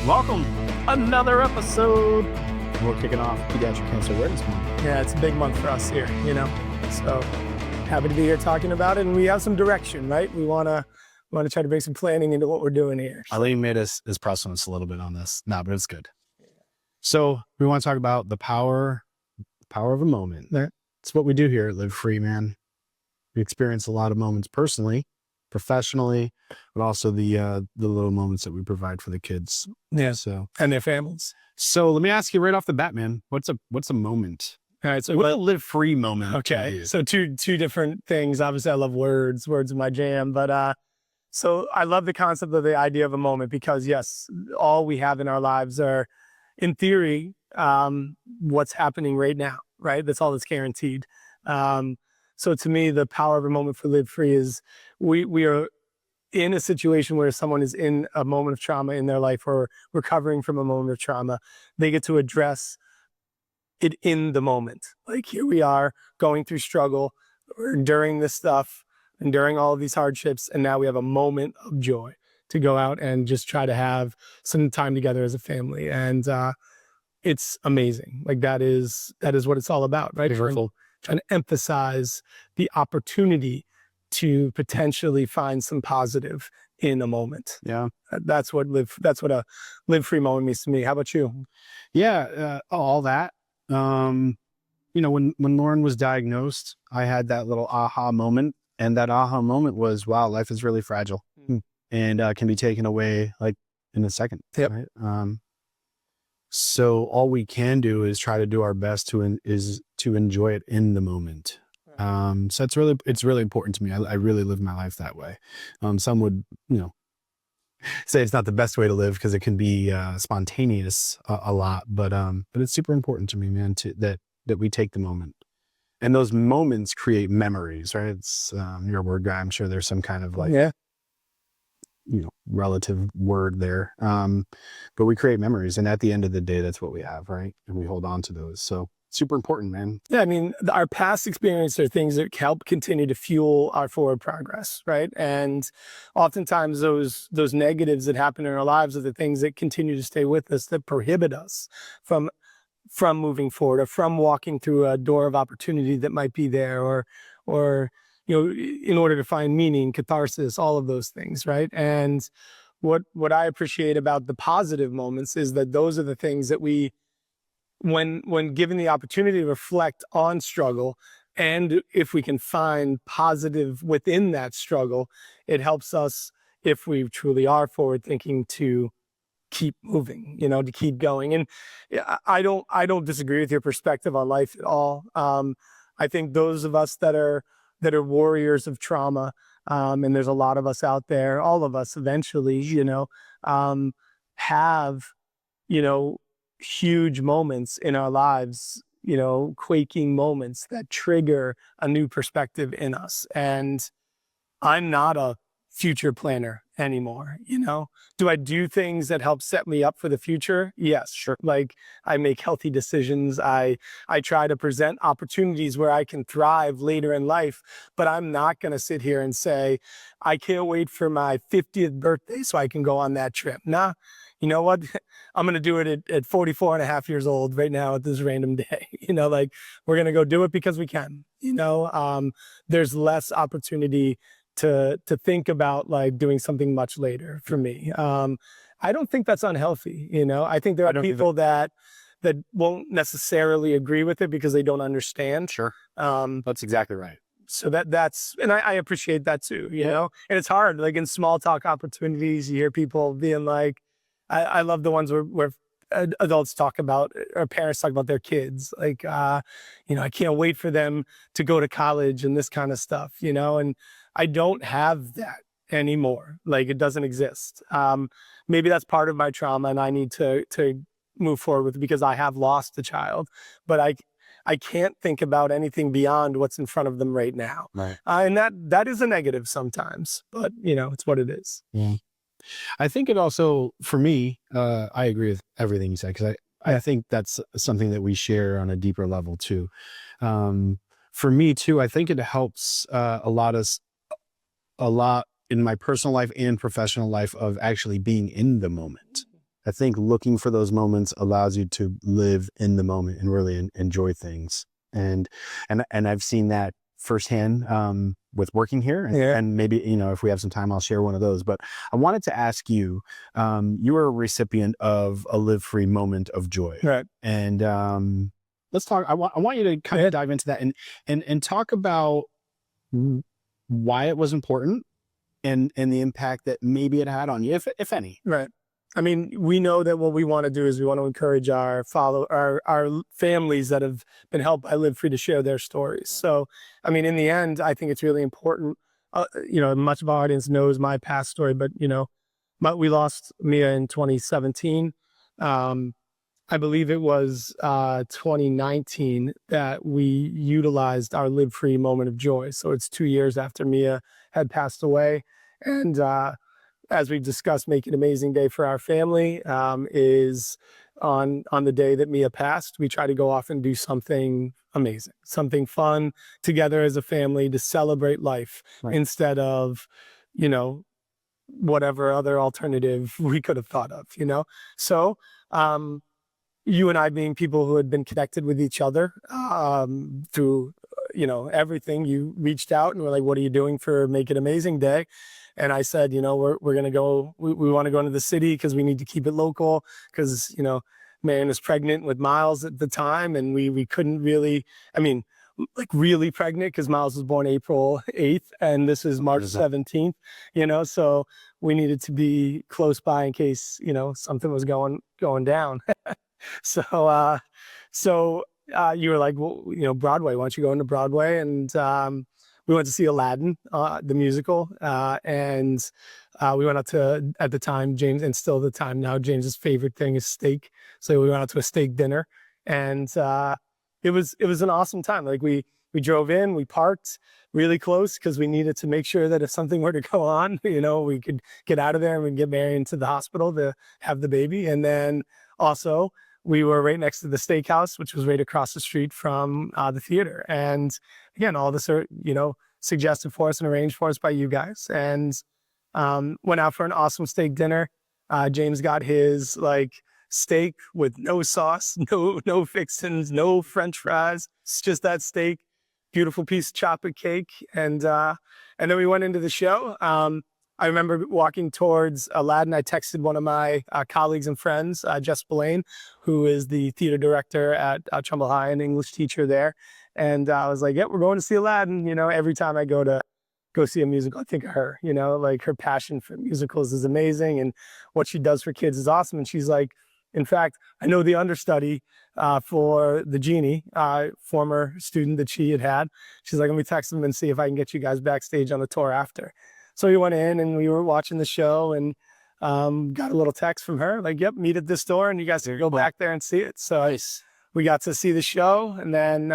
Welcome, another episode. We're kicking off Pediatric Cancer Awareness Month. Yeah, it's a big month for us here, So happy to be here talking about it, and we have some direction, right? We want to try to bring some planning into what we're doing here. Eileen made us press on us a little bit on this. No, but it's good. So we want to talk about the power of a moment. It's what we do here at LivFree, man. We experience a lot of moments personally, professionally, but also the little moments that we provide for the kids. Yeah. So and their families. So let me ask you right off the bat, man. What's a moment? All right. So what's a LivFree moment? Okay. So two different things. Obviously, I love words. Words are my jam. But so I love the concept of the idea of a moment because yes, all we have in our lives are, in theory, what's happening right now. Right. That's all that's guaranteed. So to me, the power of a moment for LivFree is we are in a situation where someone is in a moment of trauma in their life or recovering from a moment of trauma. They get to address it in the moment. Like here we are going through struggle, we're enduring this stuff, enduring all of these hardships, and now we have a moment of joy to go out and just try to have some time together as a family. And it's amazing. Like that is what it's all about, right? Trying to emphasize the opportunity to potentially find some positive in a moment. Yeah. That's what a LivFree moment means to me. How about you? Yeah. All that. When Lauren was diagnosed, I had that little aha moment, and that aha moment was, wow, life is really fragile and can be taken away like in a second. Yep. Right? So all we can do is try to do our best to enjoy it in the moment. So it's really important to me. I really live my life that way. Some would, say it's not the best way to live because it can be spontaneous a lot, but it's super important to me, man, that we take the moment. And those moments create memories, right? It's you're a word guy. I'm sure there's some kind of relative word there. But we create memories, and at the end of the day, that's what we have, right? And we hold on to those. So super important, man. Yeah, I mean, our past experience are things that help continue to fuel our forward progress, right? And oftentimes those negatives that happen in our lives are the things that continue to stay with us, that prohibit us from moving forward or from walking through a door of opportunity that might be there, or in order to find meaning, catharsis, all of those things, right? And what I appreciate about the positive moments is that those are the things that we, when given the opportunity to reflect on struggle, and if we can find positive within that struggle, it helps us, if we truly are forward thinking, to keep moving, to keep going. And I don't disagree with your perspective on life at all. I think those of us that are warriors of trauma, and there's a lot of us out there, all of us eventually, have, huge moments in our lives, quaking moments that trigger a new perspective in us. And I'm not a future planner anymore. Do I do things that help set me up for the future? Yes, sure. Like I make healthy decisions. I try to present opportunities where I can thrive later in life, but I'm not going to sit here and say, I can't wait for my 50th birthday so I can go on that trip. Nah, you know what? I'm going to do it at 44 and a half years old right now at this random day. We're going to go do it because we can. There's less opportunity to think about like doing something much later for me. I don't think that's unhealthy. I think there are people that won't necessarily agree with it because they don't understand. Sure. That's exactly right. So that's, and I appreciate that too, and it's hard, like in small talk opportunities, you hear people being like, I love the ones where adults talk about, or parents talk about their kids. Like, I can't wait for them to go to college and this kind of stuff, and I don't have that anymore. Like it doesn't exist. Maybe that's part of my trauma and I need to move forward with it because I have lost a child, but I can't think about anything beyond what's in front of them right now. Right. And that is a negative sometimes, but it's what it is. Yeah. I think it also, for me, I agree with everything you said, because I think that's something that we share on a deeper level too. For me too, I think it helps a lot in my personal life and professional life of actually being in the moment. I think looking for those moments allows you to live in the moment and really enjoy things. And I've seen that firsthand with working here. Yeah. And maybe, if we have some time, I'll share one of those. But I wanted to ask you, you were a recipient of a LivFree moment of joy. Right. And let's talk. I want you to kind of dive into that and talk about why it was important and the impact that maybe it had on you, if any. Right. I mean, we know that what we want to do is we want to encourage our families that have been helped by LivFree to share their stories. So, I mean, in the end, I think it's really important. Much of our audience knows my past story, but we lost Mia in 2017. I believe it was 2019 that we utilized our LivFree moment of joy. So it's 2 years after Mia had passed away, and as we've discussed, Make It Amazing Day for our family is on the day that Mia passed. We try to go off and do something amazing, something fun together as a family to celebrate life, right, instead of, whatever other alternative we could have thought of, So you and I, being people who had been connected with each other through, everything, you reached out and were like, what are you doing for Make It Amazing Day? And I said, we're going to go, we want to go into the city because we need to keep it local because, Marion was pregnant with Miles at the time. And we couldn't really, really pregnant because Miles was born April 8th and this is March 17th, so we needed to be close by in case, something was going down. So, you were like, well, Broadway, why don't you go into Broadway? And we went to see Aladdin, the musical. And we went out to, at the time, James, and still the time now, James's favorite thing is steak. So we went out to a steak dinner, and it was an awesome time. Like we drove in, we parked really close because we needed to make sure that if something were to go on, we could get out of there and we get Marion to the hospital to have the baby. And then also, we were right next to the steakhouse, which was right across the street from the theater. And again, all this are, suggested for us and arranged for us by you guys. And went out for an awesome steak dinner. James got his steak with no sauce, no fixins, no French fries. It's just that steak, beautiful piece of chocolate cake. And then we went into the show. I remember walking towards Aladdin. I texted one of my colleagues and friends, Jess Spillane, who is the theater director at Trumbull High, an English teacher there. And I was like, yep, we're going to see Aladdin. Every time I go see a musical, I think of her, her passion for musicals is amazing. And what she does for kids is awesome. And she's like, in fact, I know the understudy for the Genie, former student that she had. She's like, let me text them and see if I can get you guys backstage on the tour after. So we went in and we were watching the show and got a little text from her like, yep, meet at this door and you guys can go back there and see it. So nice. We got to see the show and then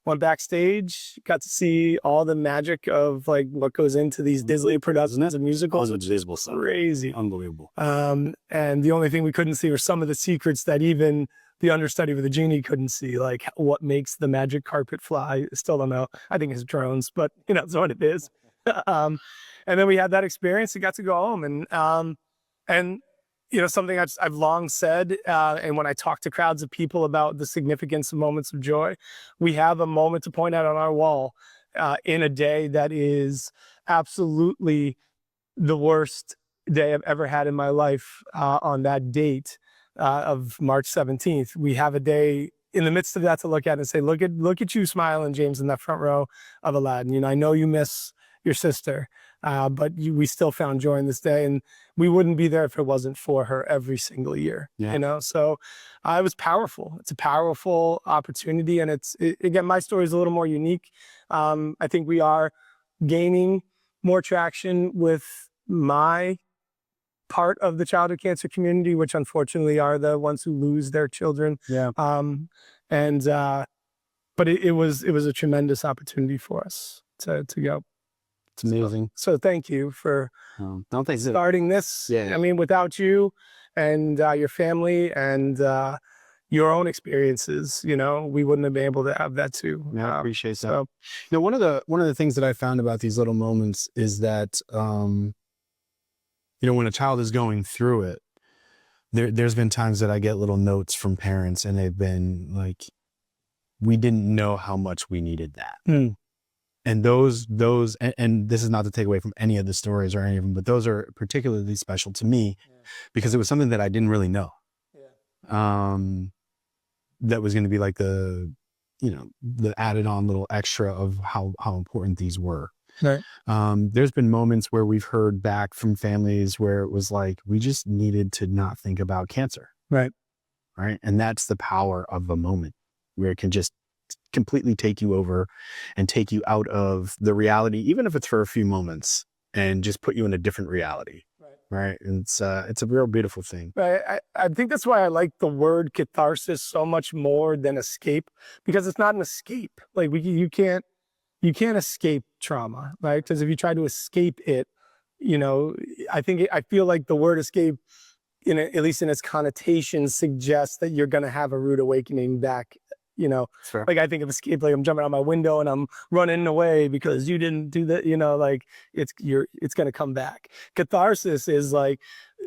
went backstage, got to see all the magic of what goes into these Disney productions of musicals. It's crazy. Unbelievable. And the only thing we couldn't see were some of the secrets that even the understudy with the Genie couldn't see, like what makes the magic carpet fly. Still don't know. I think it's drones, but it's what it is. And then we had that experience and got to go home. And something I've long said, and when I talk to crowds of people about the significance of moments of joy, we have a moment to point out on our wall in a day that is absolutely the worst day I've ever had in my life. On that date of March 17th, we have a day in the midst of that to look at and say, look at you smiling, James, in that front row of Aladdin. I know you miss your sister, but we still found joy in this day, and we wouldn't be there if it wasn't for her every single year. Yeah. So it was powerful. It's a powerful opportunity, and again, my story is a little more unique. I think we are gaining more traction with my part of the childhood cancer community, which unfortunately are the ones who lose their children. Yeah. But it was a tremendous opportunity for us to go. It's amazing. So thank you for starting this. Yeah. I mean, without you and your family and your own experiences, we wouldn't have been able to have that too. Yeah, I appreciate that. So, one of the things that I found about these little moments is that, when a child is going through it, there's been times that I get little notes from parents and they've been like, we didn't know how much we needed that. Mm. And and this is not to take away from any of the stories or any of them, but those are particularly special to me because it was something that I didn't really know. Um, that was going to be like the added on little extra of how important these were. Right. There's been moments where we've heard back from families where it was like, we just needed to not think about cancer. Right. Right. And that's the power of a moment where it can just completely take you over and take you out of the reality, even if it's for a few moments, and just put you in a different reality. Right. And it's a real beautiful thing. I think that's why I like the word catharsis so much more than escape, because it's not an escape. Like you can't escape trauma, right? Because if you try to escape it, I feel like the word escape, at least in its connotation, suggests that you're going to have a rude awakening back. Sure. Like I think of escape, like I'm jumping out my window and I'm running away because you didn't do that. Like it's going to come back. Catharsis is like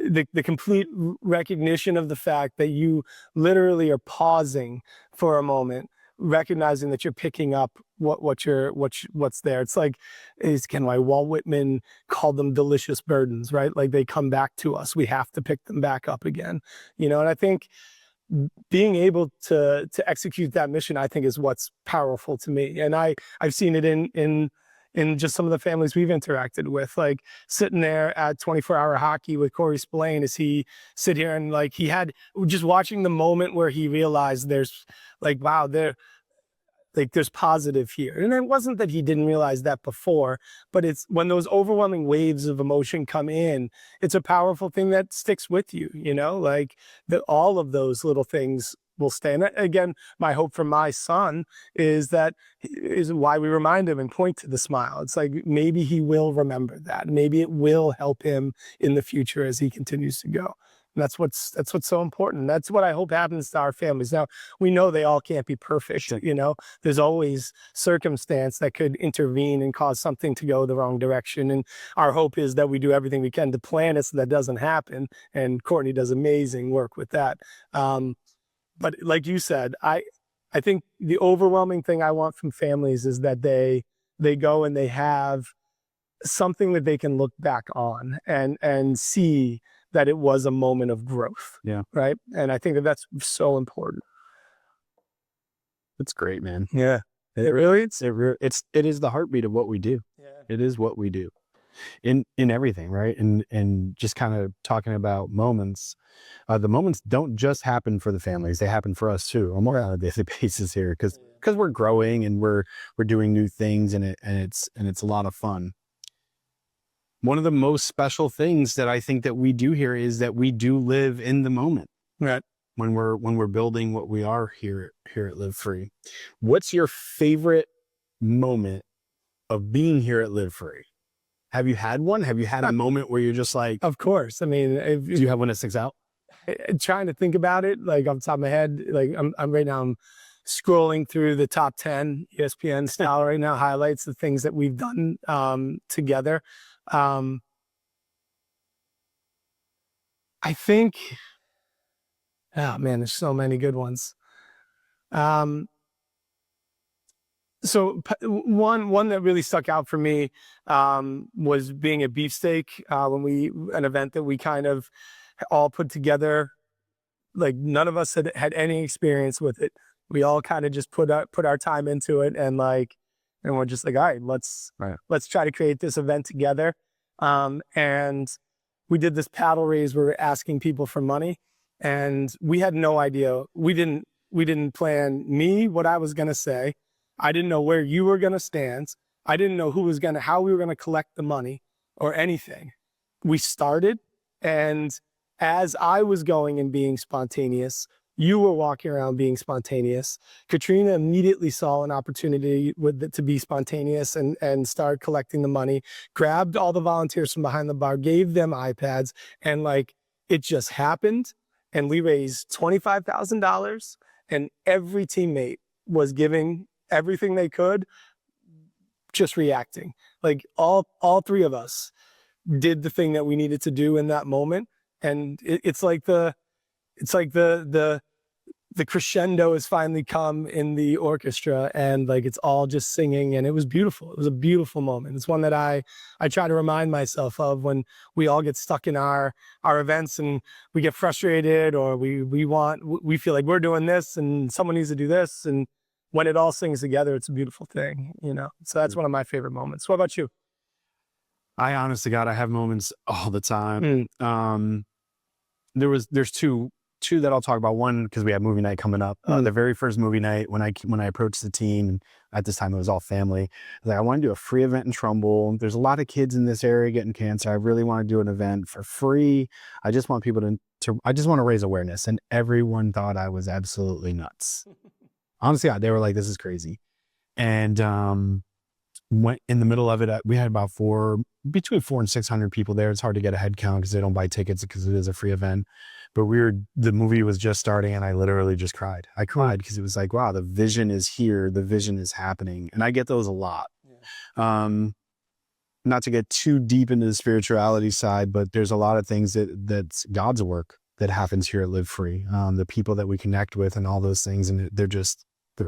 the complete recognition of the fact that you literally are pausing for a moment, recognizing that you're picking up what's there. It's like, why Walt Whitman called them delicious burdens, right? Like they come back to us. We have to pick them back up again, and I think being able to execute that mission, I think, is what's powerful to me. And I've seen it in just some of the families we've interacted with, like sitting there at 24-hour hockey with Corey Spillane as he sit here and like he had just watching the moment where he realized there's like, wow, there's positive here. And it wasn't that he didn't realize that before, but it's when those overwhelming waves of emotion come in, it's a powerful thing that sticks with you, like that all of those little things will stay. And again, my hope for my son is why we remind him and point to the smile. It's like, maybe he will remember that. Maybe it will help him in the future as he continues to go. And that's what's so important. That's what I hope happens to our families. Now, we know they all can't be perfect. There's always circumstance that could intervene and cause something to go the wrong direction. And our hope is that we do everything we can to plan it so that doesn't happen. And Courtney does amazing work with that. But like you said, I think the overwhelming thing I want from families is that they go and they have something that they can look back on and see that it was a moment of growth. Yeah. Right. And I think that's so important. It's great, man. Yeah. It is the heartbeat of what we do. Yeah. It is what we do in everything. Right. And just kind of talking about moments, the moments don't just happen for the families. They happen for us too, on a daily basis here. Cause we're growing and we're doing new things and it's a lot of fun. One of the most special things that I think that we do here is that we do live in the moment. Right. When we're building what we are here at LivFree. What's your favorite moment of being here at LivFree? Have you had one? Have you had a moment where you're just like, of course. I mean, do you have one that sticks out? Trying to think about it, like off the top of my head, like I'm right now, I'm scrolling through the top 10 ESPN style right now, highlights the things that we've done together. I think, oh man, there's so many good ones. So one that really stuck out for me was being at Beefsteak an event that we kind of all put together. Like none of us had any experience with it. We all kind of just put our time into it and we're just like, all right, let's try to create this event together. And we did this paddle raise where we're asking people for money, and we had no idea. We didn't plan what I was going to say. I didn't know where you were going to stand. I didn't know how we were going to collect the money or anything. We started, and as I was going and being spontaneous, you were walking around being spontaneous. Katrina immediately saw an opportunity to be spontaneous and start collecting the money, grabbed all the volunteers from behind the bar, gave them iPads, and it just happened. And we raised $25,000, and every teammate was giving everything they could, just reacting. Like all three of us did the thing that we needed to do in that moment. And it's like it's like the crescendo has finally come in the orchestra, and like it's all just singing, and it was beautiful. It was a beautiful moment. It's one that I try to remind myself of when we all get stuck in our events and we get frustrated, or we feel like we're doing this and someone needs to do this, and when it all sings together, it's a beautiful thing, you know. So that's one of my favorite moments. What about you? I honest to God, I have moments all the time. Mm. There's two that I'll talk about. One, because we have movie night coming up. The very first movie night, when I approached the team, and at this time it was all family, I was like, I want to do a free event in Trumbull. There's a lot of kids in this area getting cancer. I really want to do an event for free. I just want people to I just want to raise awareness. And everyone thought I was absolutely nuts. Honestly, they were like, this is crazy. And went in the middle of it. We had about between 400 and 600 people there. It's hard to get a head count because they don't buy tickets because it is a free event. But the movie was just starting, and I literally just cried. I cried because it was like, wow, the vision is here. The vision is happening. And I get those a lot. Yeah. Not to get too deep into the spirituality side, but there's a lot of things that's God's work that happens here at LivFree. The people that we connect with and all those things. And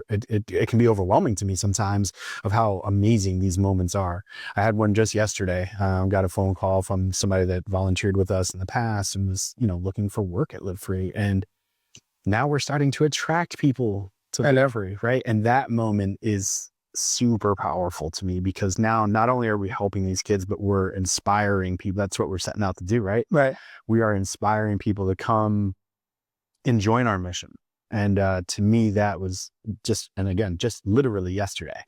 it can be overwhelming to me sometimes of how amazing these moments are. I had one just yesterday. Got a phone call from somebody that volunteered with us in the past and was, looking for work at LivFree. And now we're starting to attract people to LivFree, right? And that moment is super powerful to me, because now not only are we helping these kids, but we're inspiring people. That's what we're setting out to do, right? Right. We are inspiring people to come and join our mission. And to me, that was just literally yesterday.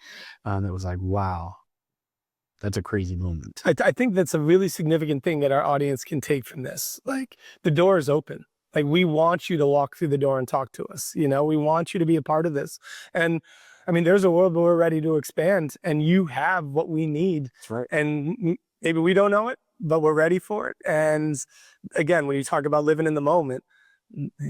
It was like, wow, that's a crazy moment. I think that's a really significant thing that our audience can take from this. Like, the door is open. Like, we want you to walk through the door and talk to us. We want you to be a part of this. And I mean, there's a world where we're ready to expand, and you have what we need. That's right. And maybe we don't know it, but we're ready for it. And again, when you talk about living in the moment,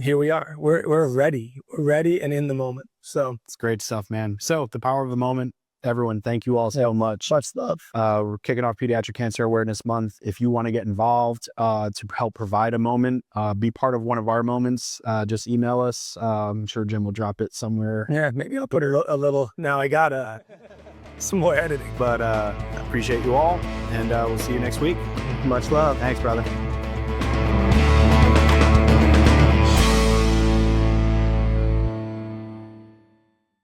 here we are. We're ready. We're ready and in the moment. So it's great stuff, man. So the power of the moment. Everyone, thank you all so much. Much love. We're kicking off Pediatric Cancer Awareness Month. If you want to get involved to help provide a moment, be part of one of our moments, just email us. I'm sure Jim will drop it somewhere. Yeah, maybe I'll put a little. Now I got some more editing. But appreciate you all, and we'll see you next week. Much love. Thanks, brother.